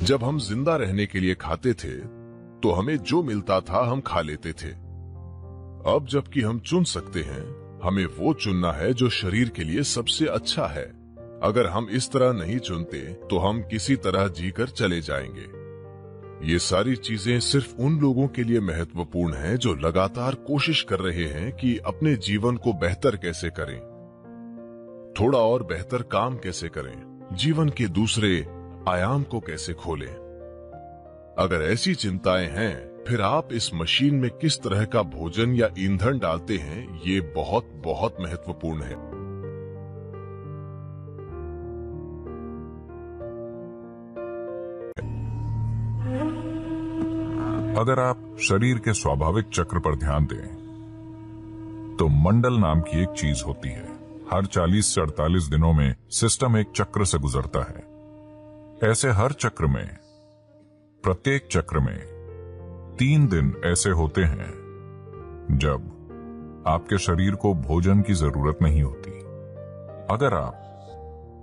जब हम जिंदा रहने के लिए खाते थे तो हमें जो मिलता था हम खा लेते थे। अब जबकि हम चुन सकते हैं, हमें वो चुनना है जो शरीर के लिए सबसे अच्छा है। अगर हम इस तरह नहीं चुनते तो हम किसी तरह जीकर चले जाएंगे। ये सारी चीजें सिर्फ उन लोगों के लिए महत्वपूर्ण हैं जो लगातार कोशिश कर रहे हैं कि अपने जीवन को बेहतर कैसे करें, थोड़ा और बेहतर काम कैसे करें, जीवन के दूसरे आयाम को कैसे खोलें। अगर ऐसी चिंताएं हैं, फिर आप इस मशीन में किस तरह का भोजन या ईंधन डालते हैं, ये बहुत बहुत महत्वपूर्ण है। अगर आप शरीर के स्वाभाविक चक्र पर ध्यान दें, तो मंडल नाम की एक चीज होती है। हर 40 से 48 दिनों में सिस्टम एक चक्र से गुजरता है। ऐसे हर चक्र में, प्रत्येक चक्र में 3 दिन ऐसे होते हैं जब आपके शरीर को भोजन की जरूरत नहीं होती। अगर आप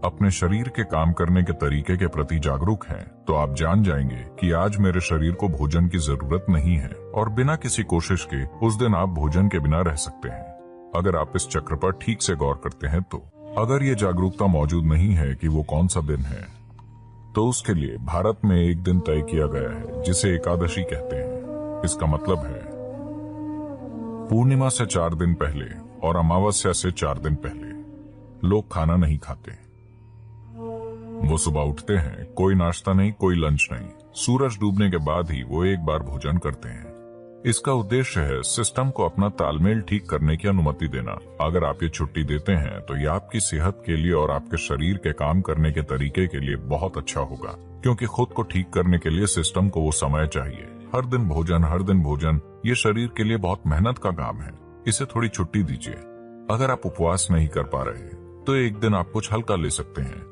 अपने शरीर के काम करने के तरीके के प्रति जागरूक हैं, तो आप जान जाएंगे कि आज मेरे शरीर को भोजन की जरूरत नहीं है और बिना किसी कोशिश के उस दिन आप भोजन के बिना रह सकते हैं। अगर आप इस चक्र पर ठीक से गौर करते हैं तो अगर ये जागरूकता मौजूद नहीं है कि वो कौन सा दिन है, तो उसके लिए भारत में एक दिन तय किया गया है जिसे एकादशी कहते हैं। इसका मतलब है पूर्णिमा से 4 दिन पहले और अमावस्या से 4 दिन पहले लोग खाना नहीं खाते। वो सुबह उठते हैं, कोई नाश्ता नहीं, कोई लंच नहीं, सूरज डूबने के बाद ही वो एक बार भोजन करते हैं। इसका उद्देश्य है सिस्टम को अपना तालमेल ठीक करने की अनुमति देना। अगर आप ये छुट्टी देते हैं तो ये आपकी सेहत के लिए और आपके शरीर के काम करने के तरीके के लिए बहुत अच्छा होगा, क्योंकि खुद को ठीक करने के लिए सिस्टम को वो समय चाहिए। हर दिन भोजन, ये शरीर के लिए बहुत मेहनत का काम है। इसे थोड़ी छुट्टी दीजिए। अगर आप उपवास नहीं कर पा रहे तो एक दिन आप कुछ हल्का ले सकते हैं,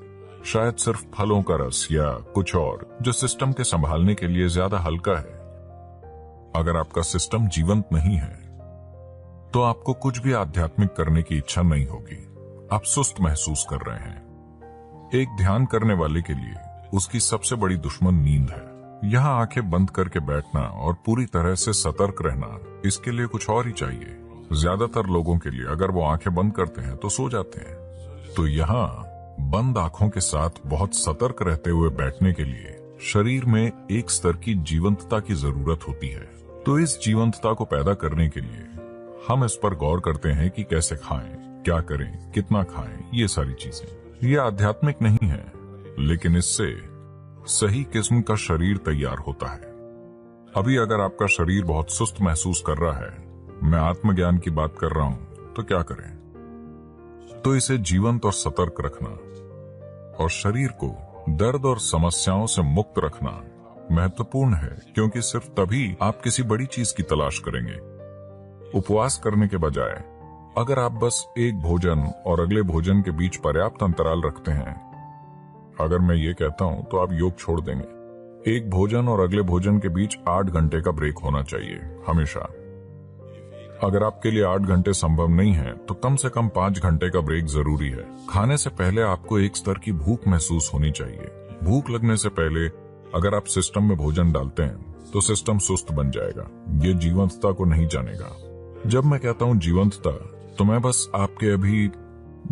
शायद सिर्फ फलों का रस या कुछ और जो सिस्टम के संभालने के लिए ज्यादा हल्का है। अगर आपका सिस्टम जीवंत नहीं है तो आपको कुछ भी आध्यात्मिक करने की इच्छा नहीं होगी। आप सुस्त महसूस कर रहे हैं। एक ध्यान करने वाले के लिए उसकी सबसे बड़ी दुश्मन नींद है। यहाँ आंखें बंद करके बैठना और पूरी तरह से सतर्क रहना, इसके लिए कुछ और ही चाहिए। ज्यादातर लोगों के लिए अगर वो आंखें बंद करते हैं तो सो जाते हैं। तो यहाँ बंद आंखों के साथ बहुत सतर्क रहते हुए बैठने के लिए शरीर में एक स्तर की जीवंतता की जरूरत होती है। तो इस जीवंतता को पैदा करने के लिए हम इस पर गौर करते हैं कि कैसे खाएं, क्या करें, कितना खाएं, ये सारी चीजें। ये आध्यात्मिक नहीं है, लेकिन इससे सही किस्म का शरीर तैयार होता है। अभी अगर आपका शरीर बहुत सुस्त महसूस कर रहा है, मैं आत्मज्ञान की बात कर रहा हूं, तो क्या करें? तो इसे जीवंत और सतर्क रखना और शरीर को दर्द और समस्याओं से मुक्त रखना महत्वपूर्ण है, क्योंकि सिर्फ तभी आप किसी बड़ी चीज की तलाश करेंगे। उपवास करने के बजाय अगर आप बस एक भोजन और अगले भोजन के बीच पर्याप्त अंतराल रखते हैं, अगर मैं ये कहता हूं तो आप योग छोड़ देंगे। एक भोजन और अगले भोजन के बीच 8 घंटे का ब्रेक होना चाहिए हमेशा। अगर आपके लिए 8 घंटे संभव नहीं है तो कम से कम 5 घंटे का ब्रेक जरूरी है। खाने से पहले आपको एक स्तर की भूख महसूस होनी चाहिए। भूख लगने से पहले अगर आप सिस्टम में भोजन डालते हैं तो सिस्टम सुस्त बन जाएगा, ये जीवंतता को नहीं जानेगा। जब मैं कहता हूँ जीवंतता, तो मैं बस आपके अभी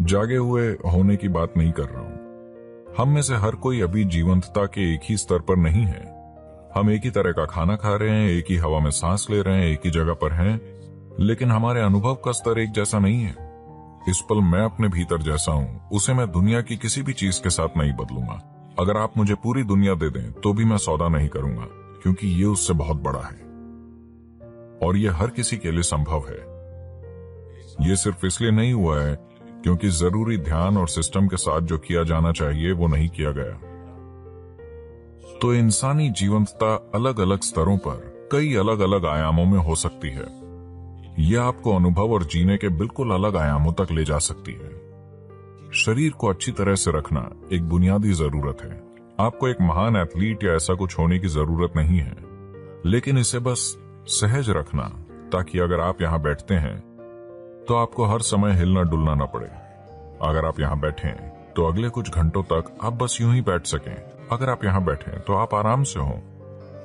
जागे हुए होने की बात नहीं कर रहा हूँ। हम में से हर कोई अभी जीवंतता के एक ही स्तर पर नहीं है। हम एक ही तरह का खाना खा रहे हैं, एक ही हवा में सांस ले रहे हैं, एक ही जगह पर हैं, लेकिन हमारे अनुभव का स्तर एक जैसा नहीं है। इस पल मैं अपने भीतर जैसा हूँ, उसे मैं दुनिया की किसी भी चीज के साथ नहीं बदलूंगा। अगर आप मुझे पूरी दुनिया दे दें तो भी मैं सौदा नहीं करूंगा, क्योंकि ये उससे बहुत बड़ा है और ये हर किसी के लिए संभव है। ये सिर्फ इसलिए नहीं हुआ है क्योंकि जरूरी ध्यान और सिस्टम के साथ जो किया जाना चाहिए वो नहीं किया गया। तो इंसानी जीवंतता अलग अलग स्तरों पर कई अलग अलग आयामों में हो सकती है। यह आपको अनुभव और जीने के बिल्कुल अलग आयामों तक ले जा सकती है। शरीर को अच्छी तरह से रखना एक बुनियादी जरूरत है। आपको एक महान एथलीट या ऐसा कुछ होने की जरूरत नहीं है, लेकिन इसे बस सहज रखना, ताकि अगर आप यहाँ बैठते हैं तो आपको हर समय हिलना डुलना न पड़े। अगर आप यहाँ बैठे तो अगले कुछ घंटों तक आप बस यूं ही बैठ सकें। अगर आप यहाँ बैठे तो आप आराम से हों।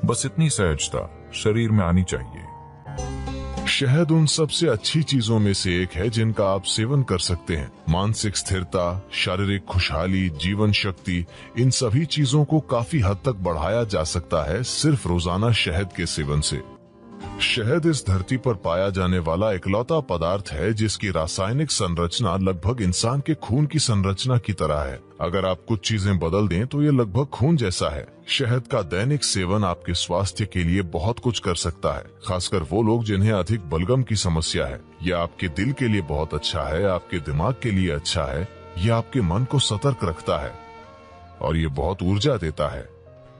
बस इतनी सहजता शरीर में आनी चाहिए। शहद उन सबसे अच्छी चीजों में से एक है जिनका आप सेवन कर सकते हैं। मानसिक स्थिरता, शारीरिक खुशहाली, जीवन शक्ति, इन सभी चीजों को काफी हद तक बढ़ाया जा सकता है सिर्फ रोजाना शहद के सेवन से। शहद इस धरती पर पाया जाने वाला इकलौता पदार्थ है जिसकी रासायनिक संरचना लगभग इंसान के खून की संरचना की तरह है। अगर आप कुछ चीजें बदल दें तो ये लगभग खून जैसा है। शहद का दैनिक सेवन आपके स्वास्थ्य के लिए बहुत कुछ कर सकता है, खासकर वो लोग जिन्हें अधिक बलगम की समस्या है। यह आपके दिल के लिए बहुत अच्छा है, आपके दिमाग के लिए अच्छा है, यह आपके मन को सतर्क रखता है और ये बहुत ऊर्जा देता है।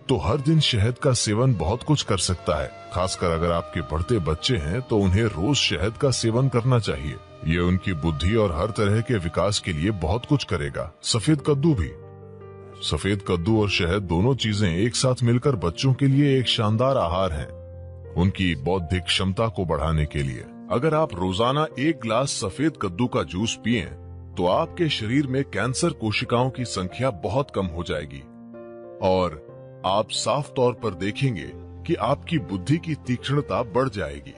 तो हर दिन शहद का सेवन बहुत कुछ कर सकता है। खासकर अगर आपके बढ़ते बच्चे हैं तो उन्हें रोज शहद का सेवन करना चाहिए। ये उनकी बुद्धि और हर तरह के विकास के लिए बहुत कुछ करेगा। सफेद कद्दू भी। सफेद कद्दू और शहद दोनों चीजें एक साथ मिलकर बच्चों के लिए एक शानदार आहार हैं, उनकी बौद्धिक क्षमता को बढ़ाने के लिए। अगर आप रोजाना 1 गिलास सफेद कद्दू का जूस पिएं, तो आपके शरीर में कैंसर कोशिकाओं की संख्या बहुत कम हो जाएगी और आप साफ तौर पर देखेंगे कि आपकी बुद्धि की तीक्ष्णता बढ़ जाएगी।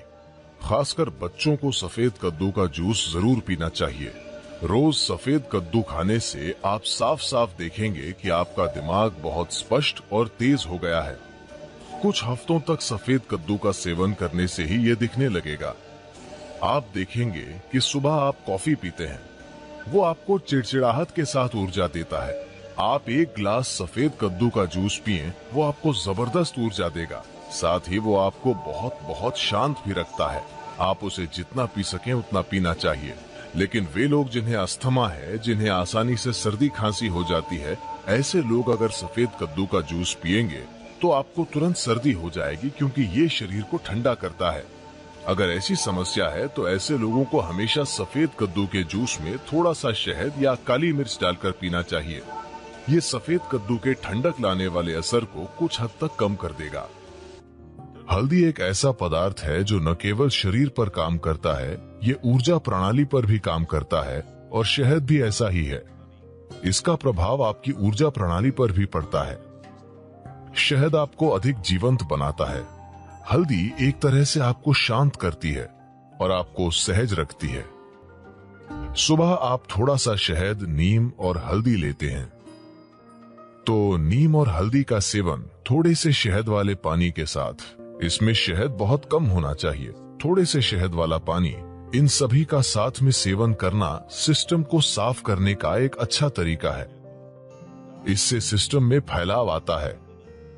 खासकर बच्चों को सफेद कद्दू का जूस जरूर पीना चाहिए। रोज सफेद कद्दू खाने से आप साफ साफ देखेंगे कि आपका दिमाग बहुत स्पष्ट और तेज हो गया है। कुछ हफ्तों तक सफेद कद्दू का सेवन करने से ही ये दिखने लगेगा। आप देखेंगे कि सुबह आप कॉफी पीते हैं, वो आपको चिड़चिड़ाहट के साथ ऊर्जा देता है। आप 1 गिलास सफेद कद्दू का जूस पिएं, वो आपको जबरदस्त ऊर्जा देगा। साथ ही वो आपको बहुत बहुत शांत भी रखता है। आप उसे जितना पी सकें उतना पीना चाहिए। लेकिन वे लोग जिन्हें अस्थमा है, जिन्हें आसानी से सर्दी खांसी हो जाती है, ऐसे लोग अगर सफेद कद्दू का जूस पिएंगे तो आपको तुरंत सर्दी हो जाएगी, क्योंकि ये शरीर को ठंडा करता है। अगर ऐसी समस्या है तो ऐसे लोगों को हमेशा सफेद कद्दू के जूस में थोड़ा सा शहद या काली मिर्च डालकर पीना चाहिए। ये सफेद कद्दू के ठंडक लाने वाले असर को कुछ हद तक कम कर देगा। हल्दी एक ऐसा पदार्थ है जो न केवल शरीर पर काम करता है, ये ऊर्जा प्रणाली पर भी काम करता है और शहद भी ऐसा ही है। इसका प्रभाव आपकी ऊर्जा प्रणाली पर भी पड़ता है। शहद आपको अधिक जीवंत बनाता है। हल्दी एक तरह से आपको शांत करती है और आपको सहज रखती है। सुबह आप थोड़ा सा शहद, नीम और हल्दी लेते हैं, तो नीम और हल्दी का सेवन थोड़े से शहद वाले पानी के साथ, इसमें शहद बहुत कम होना चाहिए, थोड़े से शहद वाला पानी, इन सभी का साथ में सेवन करना सिस्टम को साफ करने का एक अच्छा तरीका है। इससे सिस्टम में फैलाव आता है,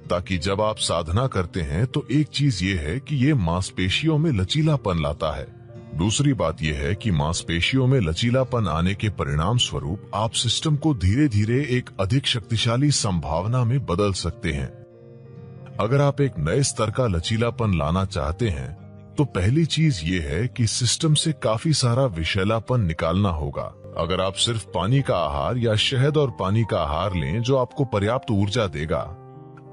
ताकि जब आप साधना करते हैं तो एक चीज ये है कि ये मांसपेशियों में लचीलापन लाता है। दूसरी बात यह है कि मांसपेशियों में लचीलापन आने के परिणाम स्वरूप आप सिस्टम को धीरे धीरे एक अधिक शक्तिशाली संभावना में बदल सकते हैं। अगर आप एक नए स्तर का लचीलापन लाना चाहते हैं तो पहली चीज ये है कि सिस्टम से काफी सारा विषैलापन निकालना होगा। अगर आप सिर्फ पानी का आहार या शहद और पानी का आहार लें जो आपको पर्याप्त ऊर्जा देगा,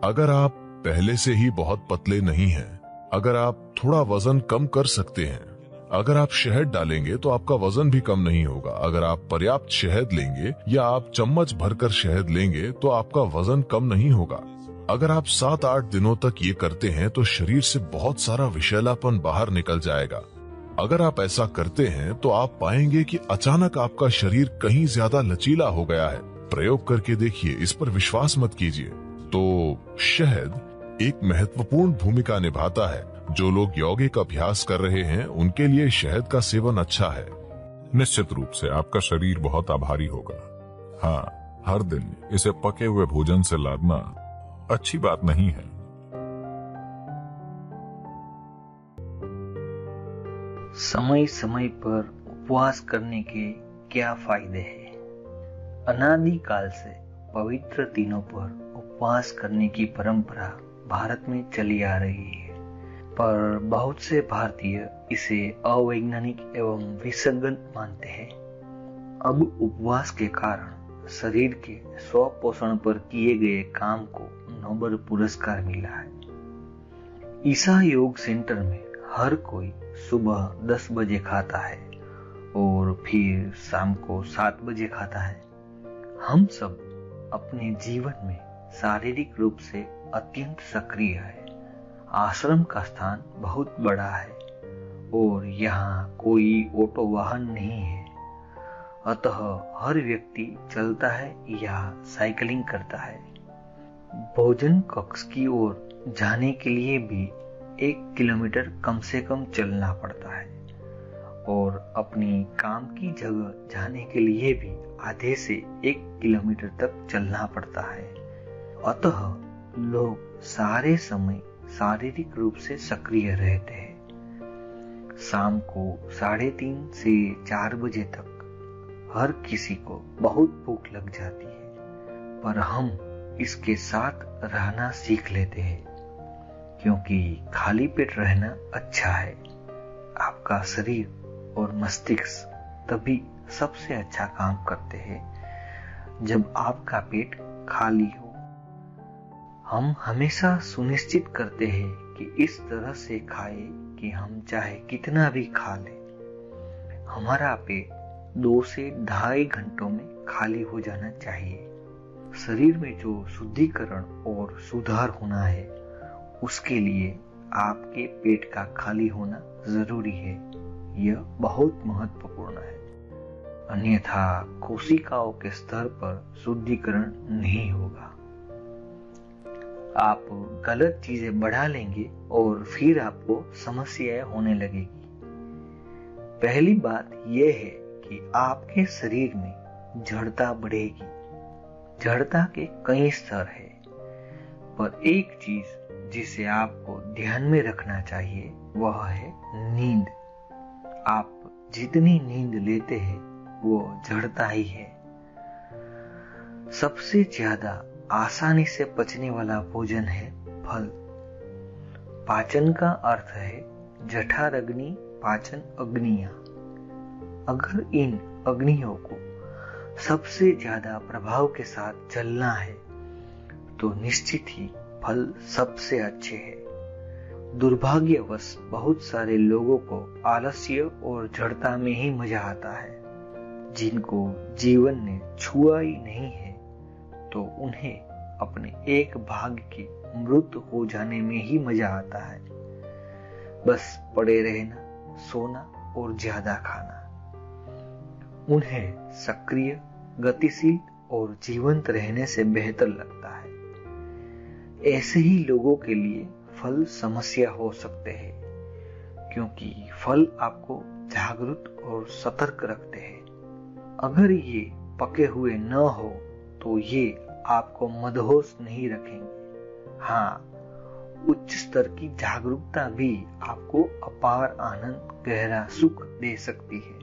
अगर आप पहले से ही बहुत पतले नहीं हैं, अगर आप थोड़ा वजन कम कर सकते हैं, अगर आप शहद डालेंगे तो आपका वजन भी कम नहीं होगा। अगर आप पर्याप्त शहद लेंगे या आप चम्मच भरकर शहद लेंगे तो आपका वजन कम नहीं होगा। अगर आप 7-8 दिनों तक ये करते हैं तो शरीर से बहुत सारा विषैलापन बाहर निकल जाएगा। अगर आप ऐसा करते हैं तो आप पाएंगे कि अचानक आपका शरीर कहीं ज्यादा लचीला हो गया है। प्रयोग करके देखिए, इस पर विश्वास मत कीजिए। तो शहद एक महत्वपूर्ण भूमिका निभाता है। जो लोग यौगिक अभ्यास कर रहे हैं उनके लिए शहद का सेवन अच्छा है। निश्चित रूप से आपका शरीर बहुत आभारी होगा। हाँ, हर दिन इसे पके हुए भोजन से लादना अच्छी बात नहीं है। समय समय पर उपवास करने के क्या फायदे हैं? अनादि काल से पवित्र दिनों पर उपवास करने की परंपरा भारत में चली आ रही है, पर बहुत से भारतीय इसे अवैज्ञानिक एवं विसंगत मानते हैं। अब उपवास के कारण शरीर के स्वपोषण पर किए गए काम को नोबेल पुरस्कार मिला है। ईसा योग सेंटर में हर कोई सुबह 10 बजे खाता है और फिर शाम को 7 बजे खाता है। हम सब अपने जीवन में शारीरिक रूप से अत्यंत सक्रिय है। आश्रम का स्थान बहुत बड़ा है और यहाँ कोई ऑटो वाहन नहीं है, अतः हर व्यक्ति चलता है या साइकिलिंग करता है। भोजन कक्ष की ओर जाने के लिए भी 1 किलोमीटर कम से कम चलना पड़ता है और अपनी काम की जगह जाने के लिए भी आधे से 1 किलोमीटर तक चलना पड़ता है। अतः लोग सारे समय शारीरिक रूप से सक्रिय रहते हैं। शाम को 3:30 से 4 बजे तक हर किसी को बहुत भूख लग जाती है, पर हम इसके साथ रहना सीख लेते हैं, क्योंकि खाली पेट रहना अच्छा है। आपका शरीर और मस्तिष्क तभी सबसे अच्छा काम करते हैं जब आपका पेट खाली हो। हम हमेशा सुनिश्चित करते हैं कि इस तरह से खाए कि हम चाहे कितना भी खा लें। हमारा पेट 2 से 2.5 घंटों में खाली हो जाना चाहिए। शरीर में जो शुद्धिकरण और सुधार होना है, उसके लिए आपके पेट का खाली होना जरूरी है। यह बहुत महत्वपूर्ण है, अन्यथा कोशिकाओं के स्तर पर शुद्धिकरण नहीं होगा। आप गलत चीजें बढ़ा लेंगे और फिर आपको समस्याएं होने लगेगी। पहली बात यह है कि आपके शरीर में जड़ता बढ़ेगी। जड़ता के कई स्तर है, पर एक चीज जिसे आपको ध्यान में रखना चाहिए वह है नींद। आप जितनी नींद लेते हैं वो जड़ता ही है। सबसे ज्यादा आसानी से पचने वाला भोजन है फल। पाचन का अर्थ है जठराग्नि पाचन अग्नियां। अगर इन अग्नियों को सबसे ज्यादा प्रभाव के साथ चलना है तो निश्चित ही फल सबसे अच्छे हैं। दुर्भाग्यवश बहुत सारे लोगों को आलस्य और जड़ता में ही मजा आता है। जिनको जीवन ने छुआ ही नहीं है तो उन्हें अपने एक भाग के मृत हो जाने में ही मजा आता है। बस पड़े रहना, सोना और ज्यादा खाना। उन्हें सक्रिय, गतिशील और जीवंत रहने से बेहतर लगता है। ऐसे ही लोगों के लिए फल समस्या हो सकते हैं, क्योंकि फल आपको जागरूक और सतर्क रखते हैं। अगर ये पके हुए न हो तो ये आपको मदहोश नहीं रखेंगे। हाँ, उच्च स्तर की जागरूकता भी आपको अपार आनंद, गहरा सुख दे सकती है।